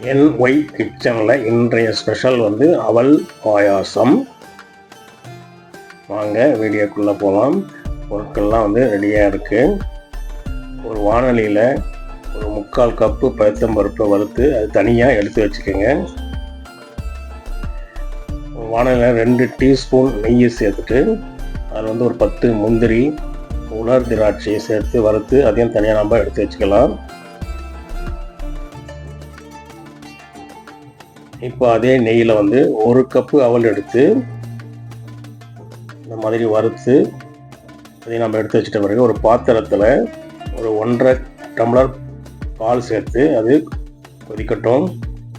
NY கிச்சனில் இன்றைய special வந்து அவல் பாயாசம். வாங்க வீடியோக்குள்ளே போகலாம். பொருட்கள்லாம் வந்து ரெடியாக இருக்குது. ஒரு வானொலியில் ஒரு 3/4 கப்பு பருப்பை வறுத்து அது தனியாக எடுத்து வச்சுக்கோங்க. வானொலியில் 2 டீஸ்பூன் நெய்யை சேர்த்துட்டு அதில் வந்து ஒரு 10 முந்திரி, உலர் திராட்சையை சேர்த்து வறுத்து அதையும் தனியாக நம்ம எடுத்து வச்சுக்கலாம். இப்போ அதே நெய்யில் வந்து 1 கப்பு அவல் எடுத்து இந்த மாதிரி வறுத்து அதையும் நம்ம எடுத்து வச்சுட்ட பிறகு ஒரு பாத்திரத்தில் ஒரு 1.5 டம்ளர் பால் சேர்த்து அது கொதிக்கட்டும்.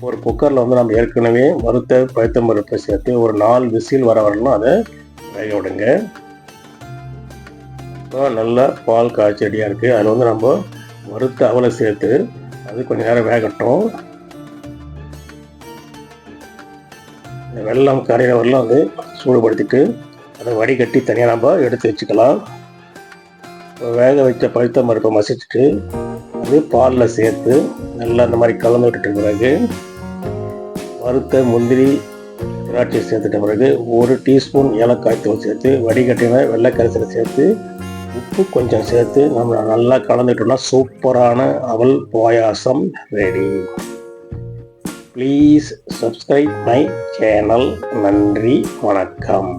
ஒரு குக்கரில் வந்து நம்ம ஏற்கனவே வறுத்த பருப்பை சேர்த்து ஒரு 4 விசில் வர வரணும் அதை வேக விடுங்க. இப்போ நல்லா பால் காய்ச்சி ரெடியாக இருக்குது. அதில் வந்து நம்ம வறுத்த அவலை சேர்த்து அது கொஞ்சம் நேரம் வேகட்டும். இந்த வெல்லம் கரையிற வரலாம் வந்து சூடுபடுத்திட்டு அதை வடிகட்டி தனியாக நம்ம எடுத்து வச்சுக்கலாம். வேக வைத்த பருப்பை மசிச்சுட்டு அது பாலில் சேர்த்து நல்லா இந்த மாதிரி கலந்து விட்டுட்ட பிறகு வறுத்த முந்திரி திராட்சை சேர்த்துட்ட பிறகு 1 டீஸ்பூன் ஏலக்காய் தூள் சேர்த்து வடிகட்டின வெள்ளை கரைசலை சேர்த்து உப்பு கொஞ்சம் சேர்த்து நம்ம நல்லா கலந்துட்டோம்னா சூப்பரான அவல் payasam ready. Please subscribe my channel. நன்றி, வணக்கம்.